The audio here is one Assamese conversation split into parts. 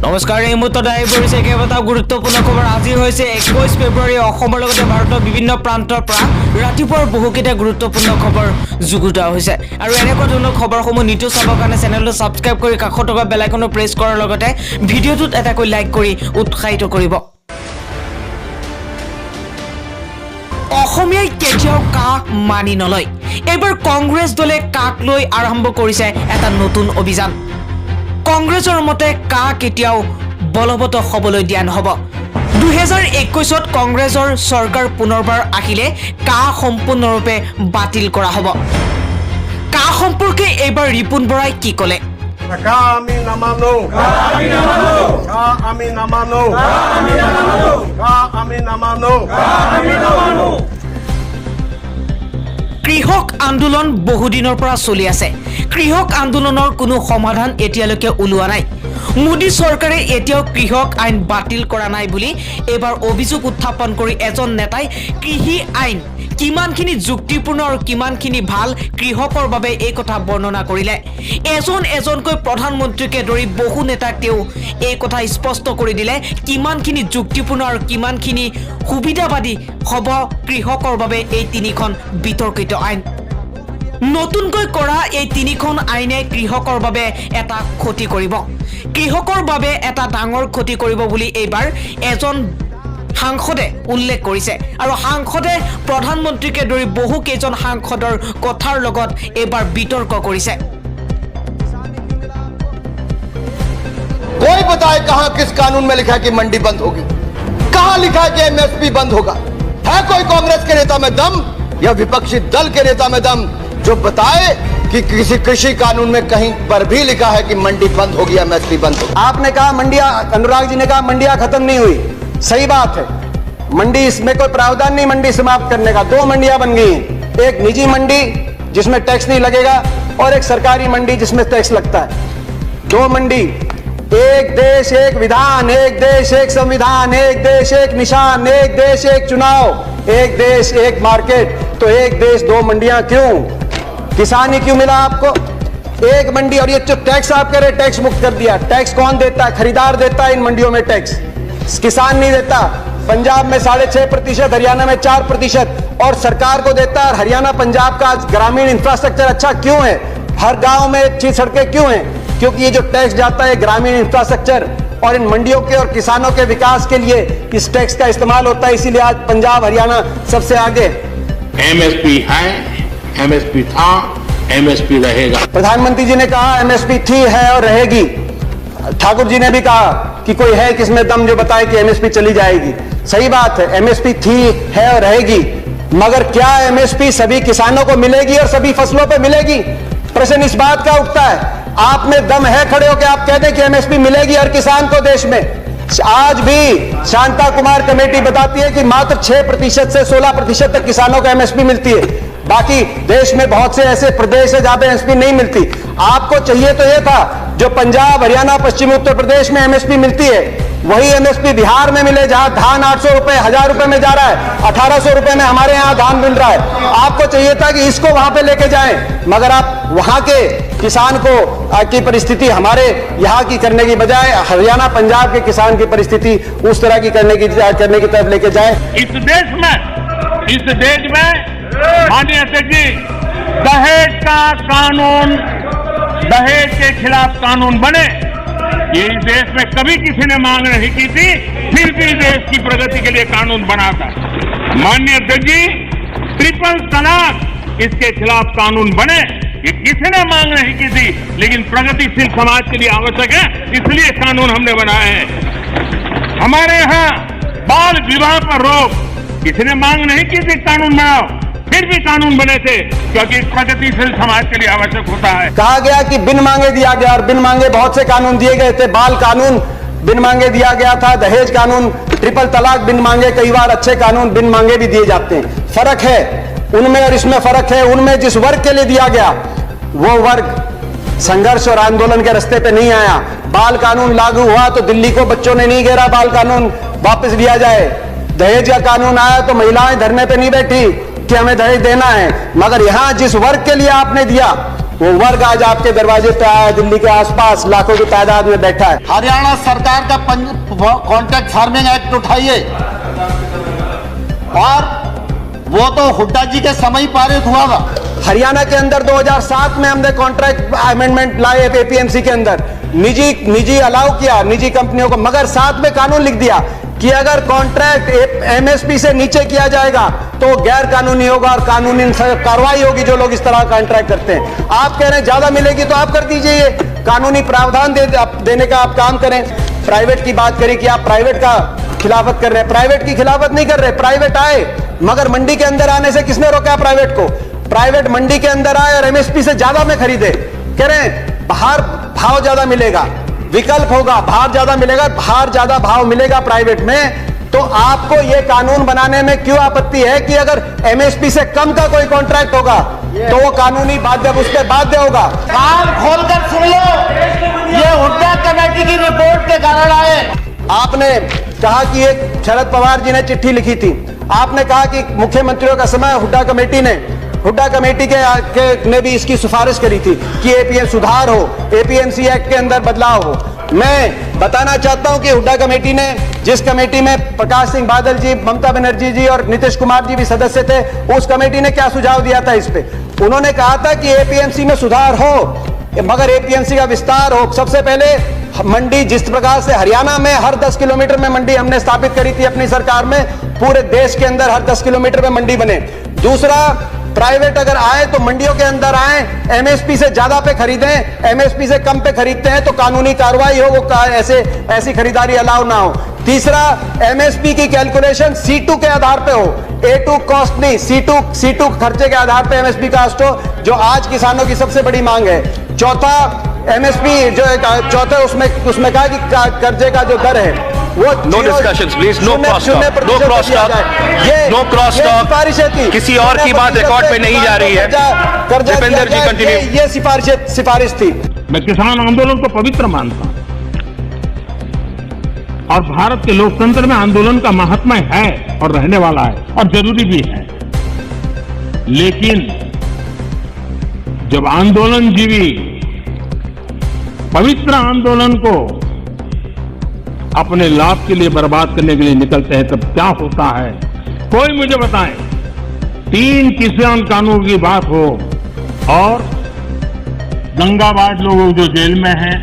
নমস্কাৰ এই মুহূৰ্তত আহি পৰিছে কেইবাটাও গুৰুত্বপূৰ্ণ খবৰ। আজি হৈছে 21 ফেব্ৰুৱাৰী। অসমৰ লগতে ভাৰতৰ বিভিন্ন প্ৰান্তৰ পৰা ৰাতিপুৱাৰ বহুকেইটা গুৰুত্বপূৰ্ণ খবৰ যুগুতোৱা হৈছে আৰু এনেকুৱা ধৰণৰ খবৰসমূহ নিতৌ চাবৰ কাৰণে চেনেলটো ছাবস্ক্ৰাইব কৰি কাষত থকা বেল আইকনটো প্ৰেছ কৰাৰ লগতে ভিডিঅ'টোত এটাকৈ লাইক কৰি উৎসাহিত কৰিব। অসমীয়াই কেতিয়াও কাহ মানি নলয়। এইবাৰ কংগ্ৰেছ দলে কাক লৈ আৰম্ভ কৰিছে এটা নতুন অভিযান। কংগ্ৰেছৰ মতে কাহ কেতিয়াও বলবৎ হ'বলৈ দিয়া নহ'ব। 2021 কংগ্ৰেছৰ চৰকাৰ পুনৰবাৰ আহিলে কাহ সম্পূৰ্ণৰূপে বাতিল কৰা হ'ব। কাহ সম্পৰ্কে এইবাৰ ৰিপুণ বৰাই কি ক'লে? আমি নামানো, আমি নামানো, আমি নামানো। কৃষক আন্দোলন বহুদিনৰ পৰা চলি আছে। কৃষক আন্দোলনৰ কোনো সমাধান এতিয়ালৈকে ওলোৱা নাই। মোদী চৰকাৰে এতিয়াও কৃষক আইন বাতিল কৰা নাই বুলি এইবাৰ অভিযোগ উত্থাপন কৰি এজন নেতাই কৃষি আইন কিমানখিনি যুক্তিপূৰ্ণ আৰু কিমানখিনি ভাল কৃষকৰ বাবে এই কথা বৰ্ণনা কৰিলে। এজনকৈ প্ৰধানমন্ত্ৰীকে ধৰি বহু নেতাক তেওঁ এই কথা স্পষ্ট কৰি দিলে কিমানখিনি যুক্তিপূৰ্ণ আৰু কিমানখিনি সুবিধাবাদী হ'ব কৃষকৰ বাবে এই তিনিখন বিতৰ্কিত আইন। নতুনকৈ কৰা এই তিনিখন আইনে কৃষকৰ বাবে এটা ক্ষতি কৰিব, কৃষকৰ বাবে এটা ডাঙৰ ক্ষতি কৰিব বুলি এইবাৰ এজন সাংসদে উল্লেখ কৰিছে আৰু সাংসদে প্ৰধানমন্ত্ৰীকে ধৰি বহু কেইজন সাংসদৰ কথাৰ লগত এইবাৰ বিতৰ্ক কৰিছে। कोई बताए कहां किस कानून में लिखा है कि मंडी बंद होगी? कहां लिखा है कि एमएसपी बंद होगा? है कोई कांग्रेस के नेता में दम या विपक्षी दल के नेता में दम जो बताए कि किसी कृषि कानून में कहीं पर भी लिखा है कि मंडी बंद होगी, एमएसपी बंद होगी? आपने कहा मंडिया, अनुराग जी ने कहा मंडिया खत्म नहीं हुई। सही बात है, मंडी इसमें कोई प्रावधान नहीं मंडी समाप्त करने का। 2 मंडियां बन गई हैं, एक निजी मंडी जिसमें टैक्स नहीं लगेगा और एक सरकारी मंडी जिसमें टैक्स लगता है। 2 मंडी, एक देश एक विधान, एक देश एक संविधान, एक देश एक निशान, एक देश एक चुनाव, एक देश एक मार्केट। तो एक देश 2 मंडियां क्यों? किसान ही क्यों मिला आपको? एक मंडी। और ये जो टैक्स आप कह रहे टैक्स मुक्त कर दिया, टैक्स कौन देता है? खरीदार देता है इन मंडियों में टैक्स, किसान नहीं देता। पंजाब में 6.5%, हरियाणा में 4% और सरकार को देता है। हरियाणा पंजाब का ग्रामीण इंफ्रास्ट्रक्चर अच्छा क्यों है? हर गांव में अच्छी सड़कें क्यों हैं? क्योंकि ये जो टैक्स जाता है ग्रामीण इंफ्रास्ट्रक्चर और इन मंडियों के और किसानों के विकास के लिए इस टैक्स का इस्तेमाल होता है। इसीलिए आज पंजाब हरियाणा सबसे आगे। एमएसपी है, एमएसपी था, एमएसपी रहेगा। प्रधानमंत्री जी ने कहा एमएसपी थी, है और रहेगी। ठाकुर जी ने भी कहा कि कोई है किसमें दम जो बताए कि एमएसपी चली जाएगी। सही बात है, एमएसपी थी, है और रहेगी। मगर क्या एमएसपी सभी किसानों को मिलेगी और सभी फसलों पर मिलेगी? प्रश्न इस बात का उठता है। आप में दम है खड़े होकर आप कह दें कि एमएसपी मिलेगी हर किसान को देश में? आज भी शांता कुमार कमेटी बताती है कि मात्र 6% से 16% तक किसानों को एमएसपी मिलती है। बाकी देश में बहुत से ऐसे प्रदेश है जहां पे एमएसपी नहीं मिलती। आपको चाहिए तो यह था जो पंजाब हरियाणा पश्चिमी उत्तर प्रदेश में एमएसपी मिलती है वही एमएसपी बिहार में मिले, जहां धान 800 रुपए 1000 रुपए में जा रहा है, 1800 रुपए में हमारे यहां धान मिल रहा है। आपको चाहिए था कि इसको वहां पे लेके जाएं, मगर आप वहां के किसान को की परिस्थिति हमारे यहाँ की करने की बजाय हरियाणा पंजाब के किसान की परिस्थिति उस तरह की करने की तरफ लेके जाए। इस देश में माननीय अध्यक्ष जी, दहेज का कानून, दहेज के खिलाफ कानून बने, ये इस देश में कभी किसी ने मांग नहीं की थी, फिर भी देश की प्रगति के लिए कानून बना था। माननीय अध्यक्ष जी, ट्रिपल तलाक, इसके खिलाफ कानून बने, ये किसी ने मांग नहीं की थी, लेकिन प्रगतिशील समाज के लिए आवश्यक है, इसलिए कानून हमने बनाए हैं। हमारे यहाँ बाल विवाह पर रोक, किसी ने मांग नहीं की थी कानून बनाओ, फिर भी कानून बने थे, क्योंकि प्रगतिशील समाज के लिए आवश्यक होता है। कहा गया कि बिन मांगे दिया गया और बिन मांगे बहुत से कानून दिए गए थे। बाल कानून बिन मांगे दिया गया था, दहेज कानून, ट्रिपल तलाक बिन मांगे, कई बार अच्छे कानून बिन मांगे भी दिए जाते हैं। फर्क है उनमें और इसमें फर्क है। उनमें जिस वर्ग के लिए दिया गया वो वर्ग संघर्ष और आंदोलन के रास्ते पे नहीं आया। बाल कानून लागू हुआ तो दिल्ली को बच्चों ने नहीं घेरा बाल कानून वापस लिया जाए। दहेज का कानून आया तो महिलाएं धरने पे नहीं बैठी कि हमें दहेज देना है। मगर यहां जिस वर्ग के लिए आपने दिया वो वर्ग आज आपके दरवाजे पे आया है, दिल्ली के आसपास लाखों की तादाद में बैठा है। हरियाणा सरकार का कॉन्ट्रैक्ट फार्मिंग एक्ट उठाइए, और वो तो हुड्डा जी के समय ही पारित हुआ था। हरियाणा के अंदर 2007 में हमने कॉन्ट्रैक्ट अमेंडमेंट लाए एपीएमसी के अंदर, निजी अलाउ किया निजी कंपनियों को, मगर साथ में कानून लिख दिया कि अगर कॉन्ट्रैक्ट एमएसपी से नीचे किया जाएगा तो गैर कानूनी होगा और कानूनी कार्रवाई होगी जो लोग इस तरह कॉन्ट्रैक्ट करते हैं। आप कह रहे हैं ज्यादा मिलेगी तो आप कर दीजिए, ये कानूनी प्रावधान देने का आप काम करें। प्राइवेट की बात करें कि आप प्राइवेट का खिलाफत कर रहे हैं, प्राइवेट की खिलाफत नहीं कर रहे, प्राइवेट आए, मगर मंडी के अंदर आने से किसने रोका प्राइवेट को? प्राइवेट मंडी के अंदर आए और एमएसपी से ज्यादा में खरीदे, कह रहे हैं बाहर भाव ज्यादा मिलेगा, विकल्प होगा, बाहर ज्यादा मिलेगा, बाहर ज्यादा भाव मिलेगा प्राइवेट में। तो आपको यह कानून बनाने में क्यों आपत्ति है कि अगर एमएसपी से कम का कोई कॉन्ट्रैक्ट होगा तो वो कानूनी बाध्य, उस पर बाध्य होगा। कान खोलकर सुन लो, ये हुड्डा कमेटी की रिपोर्ट के कारण आए। आपने कहा कि एक शरद पवार जी ने चिट्ठी लिखी थी, आपने कहा कि मुख्यमंत्रियों का समय हुड्डा कमेटी ने भी इसकी सिफारिश करी थी कि एपीएम सुधार हो, एपीएमसी एक्ट के अंदर बदलाव हो। मैं बताना चाहता हूं कि हुड्डा कमेटी ने, जिस कमेटी में प्रकाश सिंह बादल जी, ममता बनर्जी जी और नीतीश कुमार जी भी सदस्य थे, उस कमेटी ने क्या सुझाव दिया था इस पे? उन्होंने कहा था कि एपीएमसी में सुधार हो, मगर एपीएमसी का विस्तार हो। सबसे पहले मंडी, जिस प्रकार से हरियाणा में हर 10 किलोमीटर में मंडी हमने स्थापित करी थी अपनी सरकार में, पूरे देश के अंदर हर 10 किलोमीटर में मंडी बने। दूसरा, प्राइवेट अगर आए तो मंडियों के अंदर आए, एमएसपी से ज्यादा पे खरीदें, एमएसपी से कम पे खरीदते हैं तो कानूनी कार्रवाई हो, वो ऐसी खरीदारी अलाउ ना हो। तीसरा, एमएसपी की कैलकुलेशन C2 के आधार पे हो, A2 कॉस्ट नहीं, C2 खर्चे के आधार पे एमएसपी कास्ट हो, जो आज किसानों की सबसे बड़ी मांग है। चौथा, एमएसपी जो चौथा उसमें कहा कि कर्जे का जो दर है वो no discussions please, no cross talk, no cross talk, no cross talk. किसी और की बात रिकॉर्ड पे नहीं जा रही है। दीपेंद्र जी कंटिन्यू। ये सिफारिश थी। मैं किसान आंदोलन को पवित्र मानता हूं और भारत के लोकतंत्र में आंदोलन का महात्म्य है और रहने वाला है और जरूरी भी है। लेकिन जब आंदोलनजीवी पवित्र आंदोलन को अपने लाभ के लिए बर्बाद करने के लिए निकलते हैं तब क्या होता है? कोई मुझे बताएं। 3 किसान कानून की बात हो और दंगाबाज लोग जो जेल में हैं,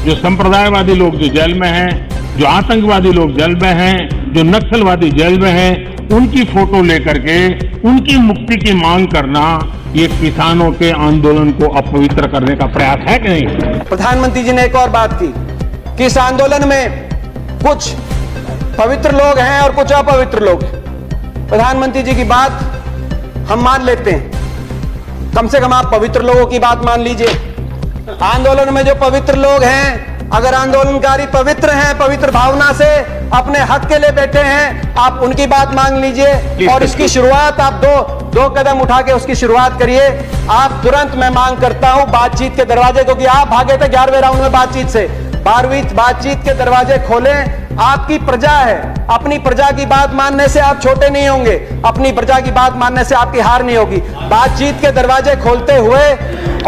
जो संप्रदायवादी लोग जो जेल में हैं, जो आतंकवादी लोग जेल में हैं, जो नक्सलवादी जेल में हैं, उनकी फोटो लेकर के उनकी मुक्ति की मांग करना, ये किसानों के आंदोलन को अपवित्र करने का प्रयास है कि नहीं? प्रधानमंत्री जी ने एक और बात की कि इस आंदोलन में कुछ पवित्र लोग हैं और कुछ अपवित्र लोग। प्रधानमंत्री जी की बात हम मान लेते हैं, कम से कम आप पवित्र लोगों की बात मान लीजिए। आंदोलन में जो पवित्र लोग हैं, अगर आंदोलनकारी पवित्र हैं, पवित्र भावना से अपने हक के लिए बैठे हैं, आप उनकी बात मान लीजिए और इसकी शुरुआत आप दो कदम उठा के उसकी शुरुआत करिए। आप तुरंत, मैं मांग करता हूं, बातचीत के दरवाजे, क्योंकि आप भागे थे 11वें राउंड में बातचीत से, 12वीं बातचीत के दरवाजे खोलें। आपकी प्रजा है, अपनी प्रजा की बात मानने से आप छोटे नहीं होंगे, अपनी प्रजा की बात मानने से आपकी हार नहीं होगी। बातचीत के दरवाजे खोलते हुए।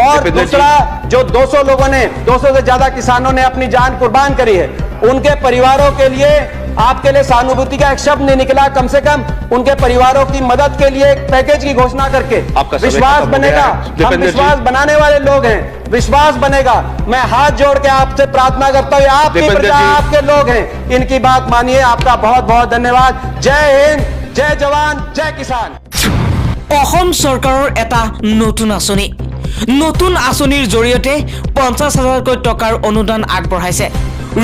और दूसरा, जो 200 लोगों ने, 200 से ज्यादा किसानों ने अपनी जान कुर्बान करी है, उनके परिवारों के लिए आपके लिए सहानुभूति का एक शब्द नहीं निकला, कम से कम उनके परिवारों की मदद के लिए एक पैकेज की घोषणा करके विश्वास बनेगा। हम विश्वास बनाने वाले लोग हैं, विश्वास बनेगा। मैं हाथ जोड़ के आपसे प्रार्थना करता हूं, आपकी प्रजा, आपके लोग हैं, इनकी बात मानिए। आपका बहुत बहुत धन्यवाद। जय हिंद, जय जवान, जय किसान। অসম চৰকাৰৰ এটা নতুন আঁচনিৰ জৰিয়তে 50,000কৈ টকাৰ অনুদান আগবঢ়াইছে।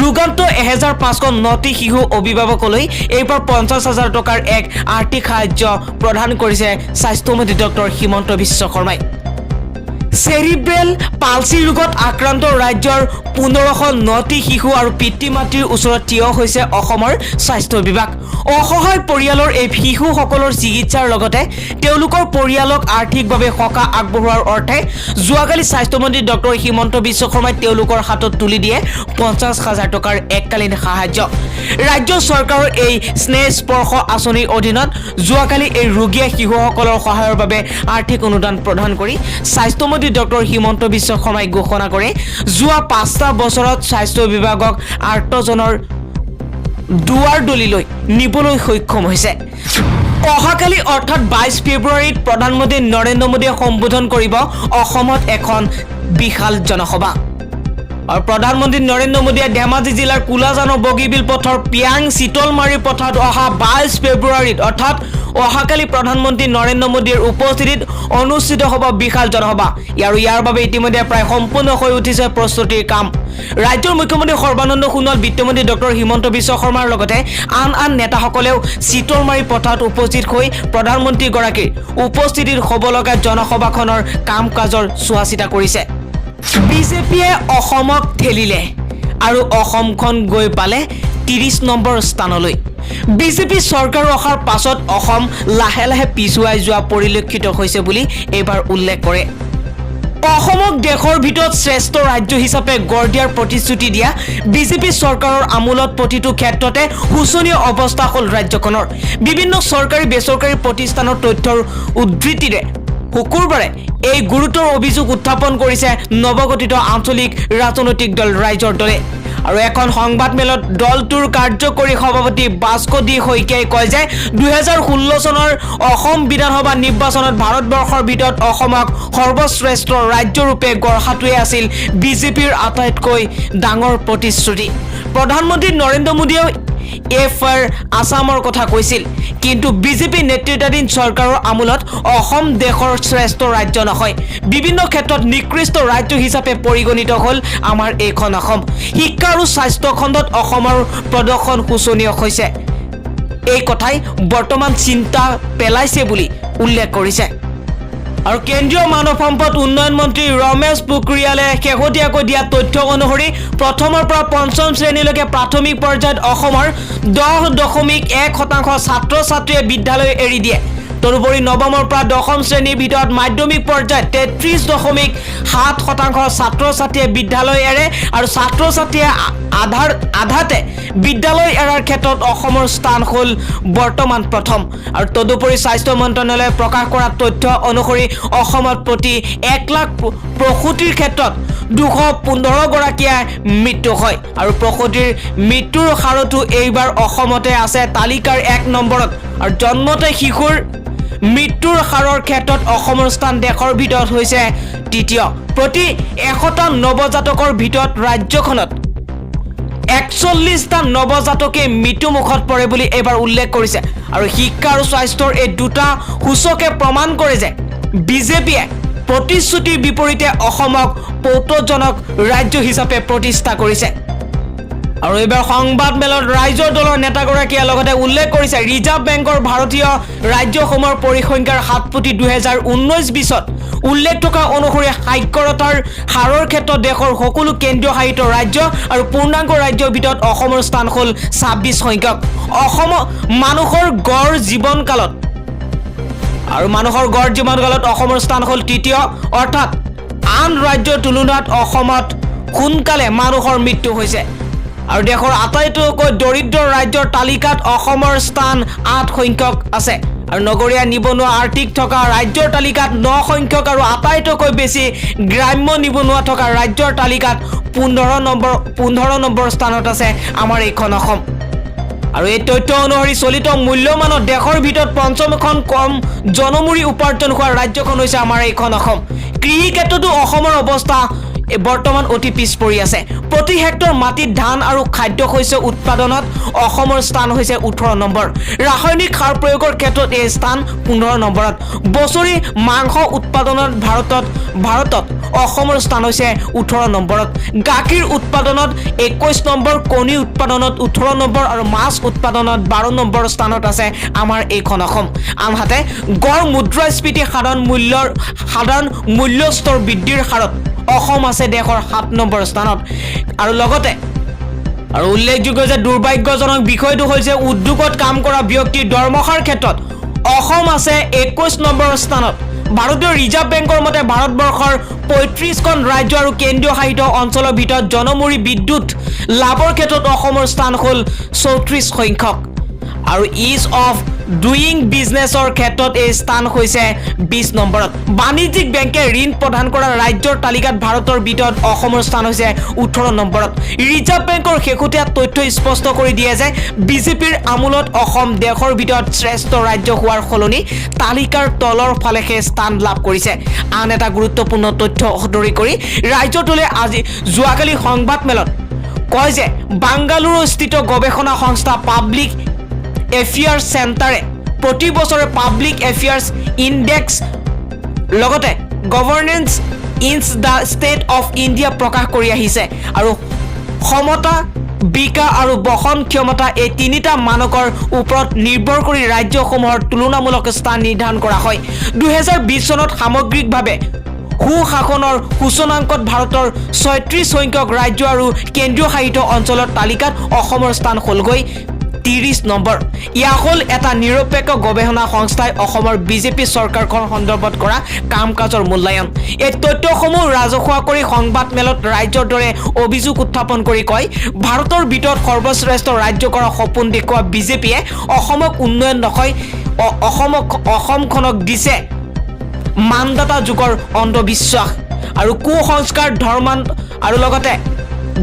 ৰোগান্ত 1,509টি শিশু অভিভাৱকলৈ এইবাৰ 50,000 টকাৰ এক আৰ্থিক সাহায্য প্ৰদান কৰিছে স্বাস্থ্যমন্ত্ৰী ডক্টৰ হিমন্ত বিশ্ব শৰ্মাই। চেৰিব্ৰেল পালচি ৰোগত আক্ৰান্ত ৰাজ্যৰ 1509টি শিশু আৰু পিতৃ মাতৃৰ ওচৰত থিয় হৈছে অসমৰ স্বাস্থ্য বিভাগ। অসহায় পৰিয়ালৰ এই শিশুসকলৰ চিকিৎসাৰ লগতে তেওঁলোকৰ পৰিয়ালক আৰ্থিকভাৱে সকাহ আগবঢ়োৱাৰ অৰ্থে যোৱাকালি স্বাস্থ্যমন্ত্ৰী ডক্টৰ হিমন্ত বিশ্ব শৰ্মাই তেওঁলোকৰ হাতত তুলি দিয়ে 50,000 টকাৰ এককালীন সাহায্য। ৰাজ্য চৰকাৰৰ এই স্নেহ স্পৰ্শ আঁচনিৰ অধীনত যোৱাকালি এই ৰোগীয়া শিশুসকলৰ সহায়ৰ বাবে আৰ্থিক অনুদান প্ৰদান কৰি স্বাস্থ্যমন্ত্ৰী মুখ্যমন্ত্ৰী ডক্টৰ হিমন্ত বিশ্ব শৰ্মাই ঘোষণা কৰে যোৱা 5টা বছৰত স্বাস্থ্য বিভাগক আৰ্তজনৰ দুৱাৰ দলিলৈ নিবলৈ সক্ষম হৈছে অহাকালি অৰ্থাৎ 22 ফেব্ৰুৱাৰীত প্ৰধানমন্ত্ৰী নৰেন্দ্ৰ মোদীয়ে সম্বোধন কৰিব অসমত এখন বিশাল জনসভা আৰু প্ৰধানমন্ত্ৰী নৰেন্দ্ৰ মোদীয়ে ধেমাজি জিলাৰ কুলাজানো বগীবিল পথৰ পিয়াং শীতলমাৰী পথাৰত অহা 22 ফেব্ৰুৱাৰীত অৰ্থাৎ অহাকালি প্ৰধানমন্ত্ৰী নৰেন্দ্ৰ মোদীৰ উপস্থিতিত অনুষ্ঠিত হ'ব বিশাল জনসভা ইয়াৰ বাবে ইতিমধ্যে প্ৰায় সম্পূৰ্ণ হৈ উঠিছে প্ৰস্তুতিৰ কাম ৰাজ্যৰ মুখ্যমন্ত্ৰী সৰ্বানন্দ সোণোৱাল বিত্তমন্ত্ৰী ডক্টৰ হিমন্ত বিশ্ব শৰ্মাৰ লগতে আন নেতাসকলেও শীতলমাৰী পথাৰত উপস্থিত হৈ প্ৰধানমন্ত্ৰীগৰাকীৰ উপস্থিতিত হ'ব লগা জনসভাখনৰ কাম কাজৰ চোৱাচিতা কৰিছে বিজেপিয়ে অসমক ঠেলিলে আৰু অসমখন গৈ পালে 30 নম্বৰ স্থানলৈ বিজেপি চৰকাৰ অহাৰ পাছত অসম লাহে লাহে পিছুৱাই যোৱা পৰিলক্ষিত হৈছে বুলি এবাৰ উল্লেখ কৰে অসমক দেশৰ ভিতৰত শ্ৰেষ্ঠ ৰাজ্য হিচাপে গঢ় দিয়াৰ প্ৰতিশ্ৰুতি দিয়া বিজেপি চৰকাৰৰ আমোলত প্ৰতিটো ক্ষেত্ৰতে শোচনীয় অৱস্থা হ'ল ৰাজ্যখনৰ বিভিন্ন চৰকাৰী বেচৰকাৰী প্ৰতিষ্ঠানৰ তথ্যৰ উদ্ধৃতিৰে শুকুৰবাৰে এই গুৰুতৰ অভিযোগ উত্থাপন কৰিছে নৱগঠিত আঞ্চলিক ৰাজনৈতিক দল ৰাইজৰ দলে আৰু এখন সংবাদমেলত দলটোৰ কাৰ্যকৰী সভাপতি বাস্কো ডি শইকীয়াই কয় যে 2016 চনৰ অসম বিধানসভা নিৰ্বাচনত ভাৰতবৰ্ষৰ ভিতৰত অসমক সৰ্বশ্ৰেষ্ঠ ৰাজ্যৰূপে গঢ়াটোৱে আছিল বিজেপিৰ আটাইতকৈ ডাঙৰ প্ৰতিশ্ৰুতি প্ৰধানমন্ত্ৰী নৰেন্দ্ৰ মোদীয়ে এফআৰ আসামৰ কথা কৈছিল কিন্তু বিজেপি নেতৃত্বাধীন চৰকাৰৰ আমোলত অসম দেশৰ শ্ৰেষ্ঠ ৰাজ্য নহয় বিভিন্ন ক্ষেত্ৰত নিকৃষ্ট ৰাজ্য হিচাপে পৰিগণিত হ'ল আমাৰ এইখন অসম শিক্ষা আৰু স্বাস্থ্য খণ্ডত অসমৰ প্ৰদৰ্শন শোচনীয় হৈছে এই কথাই বৰ্তমান চিন্তা পেলাইছে বুলি উল্লেখ কৰিছে আৰু কেন্দ্ৰীয় মানৱ সম্পদ উন্নয়ন মন্ত্ৰী ৰমেশ পোখৰিয়ালে শেহতীয়াকৈ দিয়া তথ্য অনুসৰি প্ৰথমৰ পৰা পঞ্চম শ্ৰেণীলৈকে প্ৰাথমিক পৰ্যায়ত অসমৰ 10.1% ছাত্ৰ ছাত্ৰীয়ে বিদ্যালয় এৰি দিয়ে তদুপৰি নৱমৰ পৰা দশম শ্ৰেণীৰ ভিতৰত মাধ্যমিক পৰ্যায়ত 33.7% ছাত্ৰ ছাত্ৰীয়ে বিদ্যালয় এৰে আৰু ছাত্ৰ ছাত্ৰীয়ে আধাতে বিদ্যালয় এৰাৰ ক্ষেত্ৰত অসমৰ স্থান হ'ল বৰ্তমান প্ৰথম আৰু তদুপৰি স্বাস্থ্য মন্ত্ৰালয়ে প্ৰকাশ কৰা তথ্য অনুসৰি অসমত প্ৰতি 1 লাখ প্ৰসূতিৰ ক্ষেত্ৰত 215 গৰাকীয়ে মৃত্যু হয় আৰু প্ৰসূতিৰ মৃত্যুৰ হাৰতো এইবাৰ অসমতে আছে তালিকাৰ 1 নম্বৰত আৰু জন্মতে শিশুৰ মৃত্যুৰ হাৰৰ ক্ষেত্ৰত অসমৰ স্থান দেশৰ ভিতৰত হৈছে তৃতীয় প্ৰতি 100টা নৱজাতকৰ ভিতৰত ৰাজ্যখনত 41টা নৱজাতকে মৃত্যুমুখত পৰে বুলি এবাৰ উল্লেখ কৰিছে আৰু শিক্ষা আৰু স্বাস্থ্যৰ এই দুটা সূচকে প্ৰমাণ কৰে যে বিজেপিয়ে প্ৰতিশ্ৰুতিৰ বিপৰীতে অসমক পৌতজনক ৰাজ্য হিচাপে প্ৰতিষ্ঠা কৰিছে আৰু এবাৰ সংবাদমেলত ৰাইজৰ দলৰ নেতাগৰাকীয়ে লগতে উল্লেখ কৰিছে ৰিজাৰ্ভ বেংকৰ ভাৰতীয় ৰাজ্যসমূহৰ পৰিসংখ্যাৰ হাতপুতি 2019-20ত উল্লেখ থকা অনুসৰি সাক্ষৰতাৰ হাৰৰ ক্ষেত্ৰত দেশৰ সকলো কেন্দ্ৰীয় শাসিত ৰাজ্য আৰু পূৰ্ণাংগ ৰাজ্যৰ ভিতৰত অসমৰ স্থান হ'ল 26 সংখ্যক অসম মানুহৰ গড় জীৱনকালত অসমৰ স্থান হ'ল তৃতীয় অৰ্থাৎ আন ৰাজ্যৰ তুলনাত অসমত সোনকালে মানুহৰ মৃত্যু হৈছে আৰু দেশৰ আটাইতকৈ দৰিদ্ৰ ৰাজ্যৰ তালিকাত অসমৰ স্থান 8 সংখ্যক আছে আৰু নগৰীয়া নিবনুৱা আৰ্থিক থকা ৰাজ্যৰ তালিকাত 9 সংখ্যক আৰু আটাইতকৈ বেছি গ্ৰাম্য নিবনুৱা থকা ৰাজ্যৰ তালিকাত 15 নম্বৰ স্থানত আছে আমাৰ এইখন অসম আৰু এই তথ্য অনুসৰি চলিত মূল্যমানত দেশৰ ভিতৰত পঞ্চমখন কম জনমূৰি উপাৰ্জন হোৱা ৰাজ্যখন হৈছে আমাৰ এইখন অসম কৃষি ক্ষেত্ৰতো অসমৰ অৱস্থা বৰ্তমান অতি পিছ পৰি আছে প্ৰতি হেক্টৰ মাটিত ধান আৰু খাদ্য শস্য উৎপাদনত অসমৰ স্থান হৈছে 18 নম্বৰ ৰাসায়নিক সাৰ প্ৰয়োগৰ ক্ষেত্ৰত এই স্থান 15 নম্বৰত বছৰি মাংস উৎপাদনত ভাৰতত অসমৰ স্থান হৈছে 18 নম্বৰত গাখীৰ উৎপাদনত 21 নম্বৰ কণী উৎপাদনত 18 নম্বৰ আৰু মাছ উৎপাদনত 12 নম্বৰ স্থানত আছে আমাৰ এইখন অসম আনহাতে গড় মুদ্ৰাস্ফীতি সাধাৰণ মূল্য স্তৰ বৃদ্ধিৰ হাৰত অসম আছে দেশৰ 7 নম্বৰ স্থানত আৰু লগতে আৰু উল্লেখযোগ্য যে দুৰ্ভাগ্যজনক বিষয়টো হৈছে উদ্যোগত কাম কৰা ব্যক্তিৰ দৰমহাৰ ক্ষেত্ৰত অসম আছে 21 নম্বৰ স্থানত ভাৰতীয় ৰিজাৰ্ভ বেংকৰ মতে ভাৰতবৰ্ষৰ 35খন ৰাজ্য আৰু কেন্দ্ৰীয় শাসিত অঞ্চলৰ ভিতৰত জনমূৰি বিদ্যুৎ লাভৰ ক্ষেত্ৰত অসমৰ স্থান হ'ল 34 সংখ্যক আৰু ইজ অফ ডুইং বিজনেছৰ ক্ষেত্ৰত এই স্থান হৈছে 20 নম্বৰত বাণিজ্যিক বেংকে ঋণ প্ৰদান কৰা ৰাজ্যৰ তালিকাত ভাৰতৰ ভিতৰত অসমৰ স্থান হৈছে 18 নম্বৰত ৰিজাৰ্ভ বেংকৰ শেহতীয়া তথ্য স্পষ্ট কৰি দিয়ে যে বিজেপিৰ আমোলত অসম দেশৰ ভিতৰত শ্ৰেষ্ঠ ৰাজ্য হোৱাৰ সলনি তালিকাৰ তলৰ ফালেহে স্থান লাভ কৰিছে আন এটা গুৰুত্বপূৰ্ণ তথ্য সদৰি কৰি ৰাজ্যটোলে আজি যোৱাকালি সংবাদ মেলত কয় যে বাংগালুৰু স্থিত গৱেষণা সংস্থা পাব্লিক এফেয়াৰ্ছ চেণ্টাৰে প্ৰতি বছৰে পাব্লিক এফেয়াৰ্ছ ইনডেক্স লগতে governance in the state of India প্ৰকাশ কৰি আহিছে আৰু সমতা বিকাশ আৰু বহন ক্ষমতা এই তিনিটা মানকৰ ওপৰত নিৰ্ভৰ কৰি ৰাজ্যসমূহৰ তুলনামূলক স্থান নিৰ্ধাৰণ কৰা হয় 2020 চনত সামগ্ৰিকভাৱে সুশাসনৰ সূচনাংকত ভাৰতৰ 36 সংখ্যক ৰাজ্য আৰু কেন্দ্ৰীয় শাসিত অঞ্চলৰ তালিকাত অসমৰ স্থান হ'লগৈ 30 নম্বৰ ইয়া হ'ল এটা নিৰপেক্ষ গৱেষণা সংস্থাই অসমৰ বিজেপি চৰকাৰখন সন্দৰ্ভত কৰা কাম কাজৰ মূল্যায়ন এই তথ্যসমূহ ৰাজহুৱা কৰি সংবাদ মেলত ৰাজ্যৰ দৰে অভিযোগ উত্থাপন কৰি কয় ভাৰতৰ ভিতৰত সৰ্বশ্ৰেষ্ঠ ৰাজ্য কৰা সপোন দেখুওৱা বিজেপিয়ে অসমক উন্নয়ন নকয় অসমখনক দিছে মানদাতা যুগৰ অন্ধবিশ্বাস আৰু কুসংস্কাৰ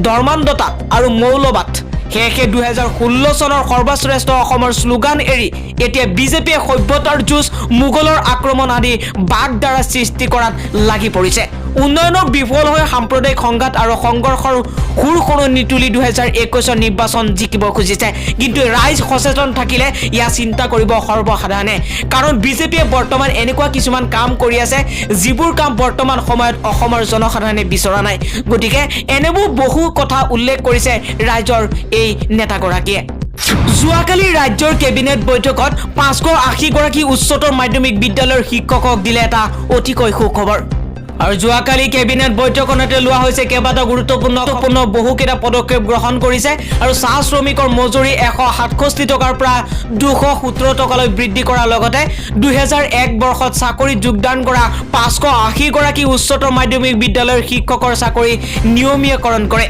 ধৰ্মান্ধতা আৰু মৌলবাদ সেয়েহে 2016 চনৰ সৰ্বশ্ৰেষ্ঠ অসমৰ শ্লোগান এৰি এতিয়া বিজেপিয়ে সভ্যতাৰ যুঁজ মোগলৰ আক্ৰমণ আদি বাগধাৰা সৃষ্টি কৰাত লাগি পৰিছে উন্নয়নৰ বিফল হৈ সাম্প্ৰদায়িক সংঘাত আৰু সংঘৰ্ষৰ সুৰসৰণি তুলি 2021 নিৰ্বাচন জিকিব খুজিছে কিন্তু ৰাইজ সচেতন থাকিলে ইয়া চিন্তা কৰিব সৰ্বসাধাৰণে কাৰণ বিজেপিয়ে বৰ্তমান এনেকুৱা কিছুমান কাম কৰি আছে যিবোৰ কাম বৰ্তমান সময়ত অসমৰ জনসাধাৰণে বিচৰা নাই গতিকে এনেবোৰ বহু কথা উল্লেখ কৰিছে ৰাজ্যৰ এই নেতাগৰাকীয়ে যোৱাকালি ৰাজ্যৰ কেবিনেট বৈঠকত 580 গৰাকী উচ্চতৰ মাধ্যমিক বিদ্যালয়ৰ শিক্ষকক দিলে এটা অতিকৈ সুখবৰ আৰু যোৱাকালি কেবিনেট বৈঠকতে লোৱা হৈছে কেইবাটাও গুৰুত্বপূৰ্ণ বহুকেইটা পদক্ষেপ গ্ৰহণ কৰিছে আৰু চাহ শ্ৰমিকৰ মজুৰি 167 টকাৰ পৰা 217 টকালৈ বৃদ্ধি কৰাৰ লগতে 2001 বৰ্ষত চাকৰিত যোগদান কৰা 580 গৰাকী উচ্চতৰ মাধ্যমিক বিদ্যালয়ৰ শিক্ষকৰ চাকৰি নিয়মীয়কৰণ কৰে